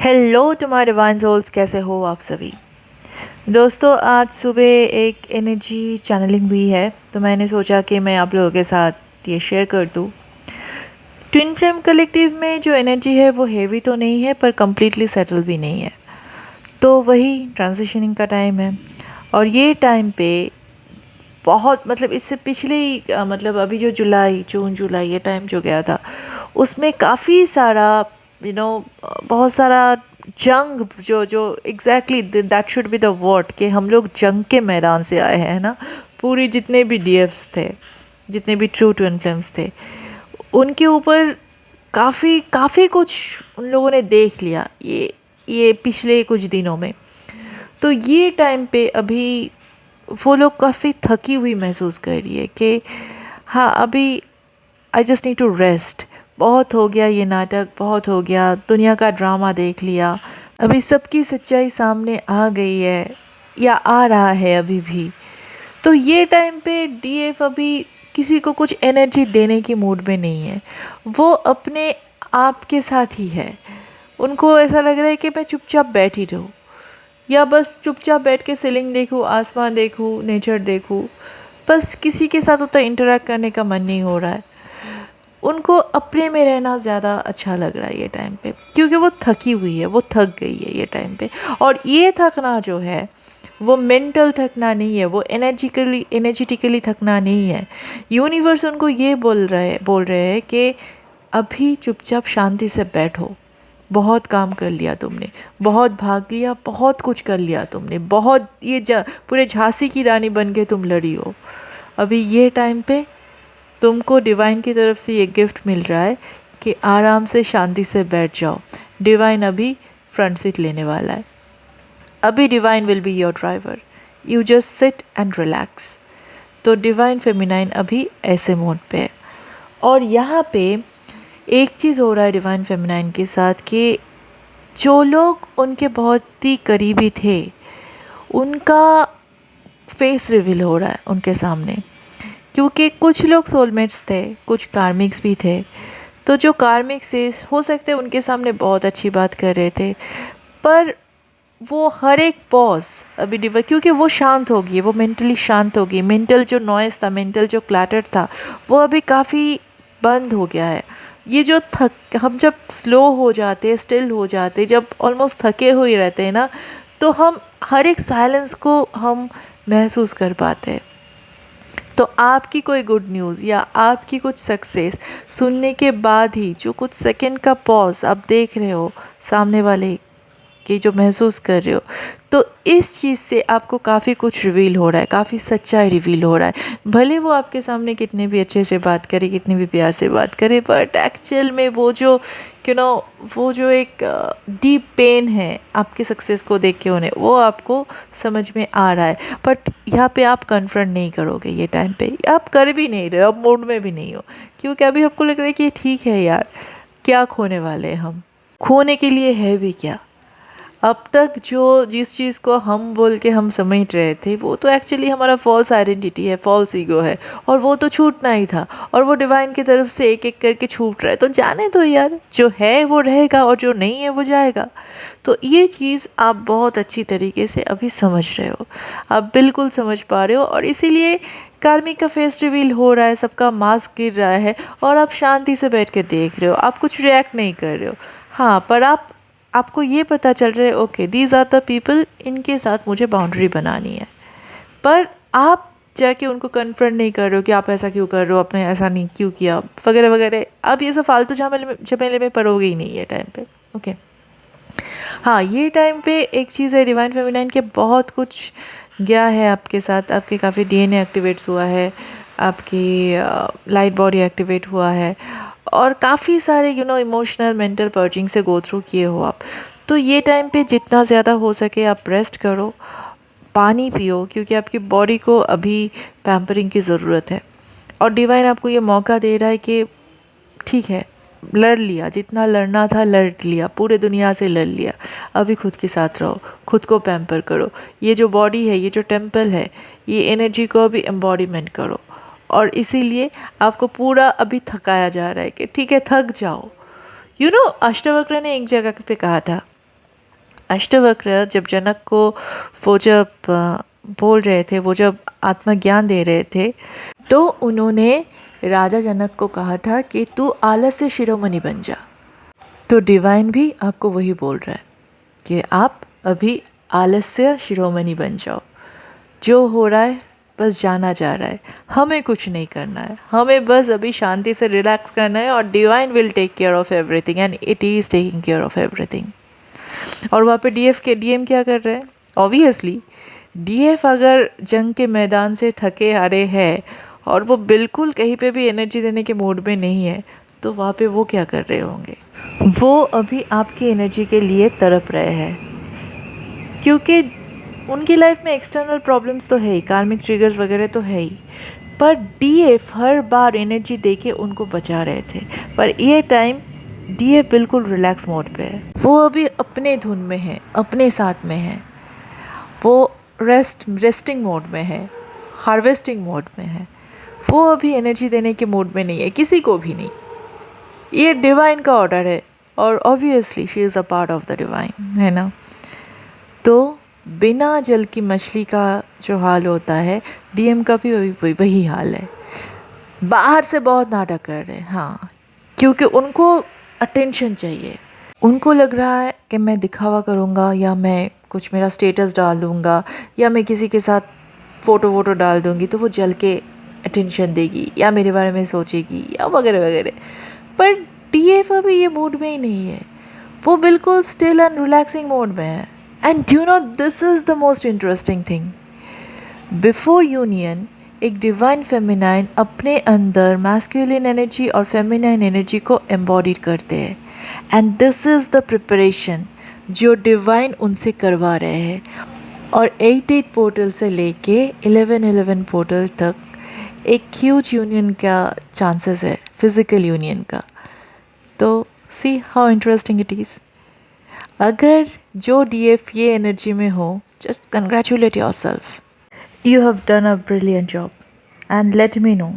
Hello to my divine souls, कैसे हो आप सभी दोस्तों। आज सुबह एक एनर्जी चैनलिंग हुई है, तो मैंने सोचा कि मैं आप लोगों के साथ ये शेयर कर दूँ। ट्विन फ्लेम कलेक्टिव में जो एनर्जी है वो हेवी तो नहीं है, पर कम्प्लीटली सेटल भी नहीं है। तो वही ट्रांजिशनिंग का टाइम है, और ये टाइम पे बहुत इससे पिछले ही मतलब अभी जो जून जुलाई ये टाइम जो गया था, उसमें काफ़ी सारा बहुत सारा जंग जो जो exactly that should be the word कि हम लोग जंग के मैदान से आए हैं ना। पूरी जितने भी डीएफ्स थे, जितने भी ट्रू ट्विन फ्लेम्स थे, उनके ऊपर काफ़ी काफ़ी कुछ उन लोगों ने देख लिया ये पिछले कुछ दिनों में। तो ये टाइम पे अभी वो लोग काफ़ी थकी हुई महसूस कर रही है कि हाँ, अभी I just need to rest. बहुत हो गया ये नाटक, बहुत हो गया, दुनिया का ड्रामा देख लिया। अभी सबकी सच्चाई सामने आ गई है या आ रहा है अभी भी। तो ये टाइम पे डीएफ अभी किसी को कुछ एनर्जी देने की मूड में नहीं है। वो अपने आप के साथ ही है। उनको ऐसा लग रहा है कि मैं चुपचाप बैठी रहूँ, या बस चुपचाप बैठ के सीलिंग देखूँ, आसमान देखूँ, नेचर देखूँ। बस किसी के साथ उतना इंटरेक्ट करने का मन नहीं हो रहा है। उनको अपने में रहना ज़्यादा अच्छा लग रहा है ये टाइम पे, क्योंकि वो थकी हुई है, वो थक गई है ये टाइम पे। और ये थकना जो है वो मेंटल थकना नहीं है, वो एनर्जेटिकली थकना नहीं है। यूनिवर्स उनको ये बोल रहे हैं कि अभी चुपचाप शांति से बैठो। बहुत काम कर लिया तुमने, बहुत भाग लिया, बहुत कुछ कर लिया तुमने, बहुत पूरे झांसी की रानी बन के तुम लड़ी हो। अभी ये टाइम पे तुमको डिवाइन की तरफ से ये गिफ्ट मिल रहा है कि आराम से शांति से बैठ जाओ। डिवाइन अभी फ्रंट सीट लेने वाला है। अभी divine will be your driver. You just sit and relax. तो डिवाइन फेमिनाइन अभी ऐसे मोड पे है। और यहाँ पे एक चीज़ हो रहा है डिवाइन फेमिनाइन के साथ कि जो लोग उनके बहुत ही करीबी थे, उनका फेस रिवील हो रहा है उनके सामने। क्योंकि कुछ लोग सोलमेट्स थे, कुछ कार्मिक्स भी थे। तो जो कार्मिक्स थे, हो सकते हैं उनके सामने बहुत अच्छी बात कर रहे थे, पर वो हर एक पॉज अभी क्योंकि वो शांत हो गई, वो मेंटली शांत हो गई। मेंटल जो नॉइज़ था, मेंटल जो क्लैटर था, वो अभी काफ़ी बंद हो गया है। ये जो हम जब स्लो हो जाते, स्टिल हो जाते, जब ऑलमोस्ट थके हुए रहते हैं ना, तो हम हर एक साइलेंस को हम महसूस कर पाते हैं। तो आपकी कोई गुड न्यूज़ या आपकी कुछ सक्सेस सुनने के बाद ही जो कुछ सेकंड का पॉज आप देख रहे हो सामने वाले की, जो महसूस कर रहे हो, तो इस चीज़ से आपको काफ़ी कुछ रिवील हो रहा है, काफ़ी सच्चाई रिवील हो रहा है। भले वो आपके सामने कितने भी अच्छे से बात करे, कितनी भी प्यार से बात करे, बट एक्चुअल में वो जो वो जो एक डीप पेन है आपकी सक्सेस को देख के उन्हें, वो आपको समझ में आ रहा है। बट यहाँ पे आप कन्फ्रंट नहीं करोगे ये टाइम पे, आप कर भी नहीं रहे हो, आप मूड में भी नहीं हो, क्योंकि अभी आपको लग रहा है कि ठीक है यार, क्या खोने वाले हैं हम, खोने के लिए है भी क्या। अब तक जिस चीज़ को हम बोल के हम समझ रहे थे, वो तो एक्चुअली हमारा फॉल्स आइडेंटिटी है, फॉल्स ईगो है, और वो तो छूटना ही था। और वो डिवाइन की तरफ से एक एक करके छूट रहा है। तो जाने दो यार, जो है वो रहेगा और जो नहीं है वो जाएगा। तो ये चीज़ आप बहुत अच्छी तरीके से अभी समझ रहे हो, आप बिल्कुल समझ पा रहे हो। और इसीलिए कार्मिक का फेस रिवील हो रहा है, सबका मास्क गिर रहा है, और आप शांति से बैठ के देख रहे हो, आप कुछ रिएक्ट नहीं कर रहे हो। हाँ, पर आपको ये पता चल रहा है, okay these are the people, इनके साथ मुझे बाउंड्री बनानी है। पर आप जाके उनको कन्फ्रंट नहीं कर रहे हो कि आप ऐसा क्यों कर रहे हो, आपने ऐसा नहीं क्यों किया, वगैरह वगैरह। आप ये सब फालतू झमेले में पड़ोगे ही नहीं ये टाइम पे। ओके, हाँ, ये टाइम पे एक चीज़ है, डिवाइन फेमिनाइन के बहुत कुछ गया है आपके साथ। आपके काफ़ी डीएनए एक्टिवेट्स हुआ है, आपकी लाइट बॉडी एक्टिवेट हुआ है, और काफ़ी सारे इमोशनल मेंटल पर्जिंग से गो थ्रू किए हो आप। तो ये टाइम पे जितना ज़्यादा हो सके आप रेस्ट करो, पानी पियो, क्योंकि आपकी बॉडी को अभी पैम्परिंग की ज़रूरत है। और डिवाइन आपको ये मौका दे रहा है कि ठीक है, लड़ लिया, जितना लड़ना था लड़ लिया, पूरे दुनिया से लड़ लिया, अभी खुद के साथ रहो, खुद को पैम्पर करो। ये जो बॉडी है, ये जो टेम्पल है, ये एनर्जी को अभी एम्बॉडीमेंट करो। और इसीलिए आपको पूरा अभी थकाया जा रहा है कि ठीक है, थक जाओ। अष्टावक्र ने एक जगह पे कहा था अष्टवक्र जब जनक को वो जब बोल रहे थे, वो जब आत्मज्ञान दे रहे थे, तो उन्होंने राजा जनक को कहा था कि तू आलस्य शिरोमणि बन जा। तो डिवाइन भी आपको वही बोल रहा है कि आप अभी आलस्य शिरोमणि बन जाओ। जो हो रहा है बस जाना जा रहा है, हमें कुछ नहीं करना है, हमें बस अभी शांति से रिलैक्स करना है और divine will take care of everything and it is taking care of everything. और वहाँ पे डीएम क्या कर रहे हैं? ऑब्वियसली डीएफ अगर जंग के मैदान से थके हारे हैं और वो बिल्कुल कहीं पे भी एनर्जी देने के मूड में नहीं है, तो वहाँ पे वो क्या कर रहे होंगे? वो अभी आपकी एनर्जी के लिए तड़प रहे हैं, क्योंकि उनकी लाइफ में एक्सटर्नल प्रॉब्लम्स तो है ही, कार्मिक ट्रिगर्स वगैरह तो है ही, पर डीएफ हर बार एनर्जी देके उनको बचा रहे थे। पर ये टाइम डीएफ बिल्कुल रिलैक्स मोड पे है, वो अभी अपने धुन में है, अपने साथ में है, वो रेस्टिंग मोड में है, हार्वेस्टिंग मोड में है। वो अभी एनर्जी देने के मूड में नहीं है, किसी को भी नहीं। ये डिवाइन का ऑर्डर है और obviously she is a part of the divine, है ना। तो बिना जल की मछली का जो हाल होता है, डीएम का भी वही हाल है। बाहर से बहुत नाटक कर रहे हैं, हाँ, क्योंकि उनको अटेंशन चाहिए। उनको लग रहा है कि मैं दिखावा करूँगा या मैं कुछ मेरा स्टेटस डाल दूँगा या मैं किसी के साथ फ़ोटो वोटो डाल दूँगी तो वो जल के अटेंशन देगी या मेरे बारे में सोचेगी या वगैरह वगैरह। पर डीएफ अभी ये मूड में ही नहीं है, वो बिल्कुल स्टिल एंड रिलैक्सिंग मोड में है। And you know this is the most interesting thing, before union एक डिवाइन फेमिनाइन अपने अंदर मैस्कुलिन एनर्जी और फेमिनाइन एनर्जी को एम्बॉडी करते हैं, and this is the preparation जो डिवाइन उनसे करवा रहे हैं। और 8-8 पोर्टल से लेके 11-11 पोर्टल तक एक ह्यूज यूनियन का चांसेस है, फिज़िकल यूनियन का। तो see how interesting it is. अगर जो डीएफ ये एनर्जी में हो, just congratulate yourself, you have done a brilliant job and let me know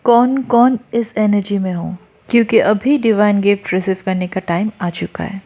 कौन कौन इस एनर्जी में हो, क्योंकि अभी डिवाइन गिफ्ट रिसीव करने का टाइम आ चुका है।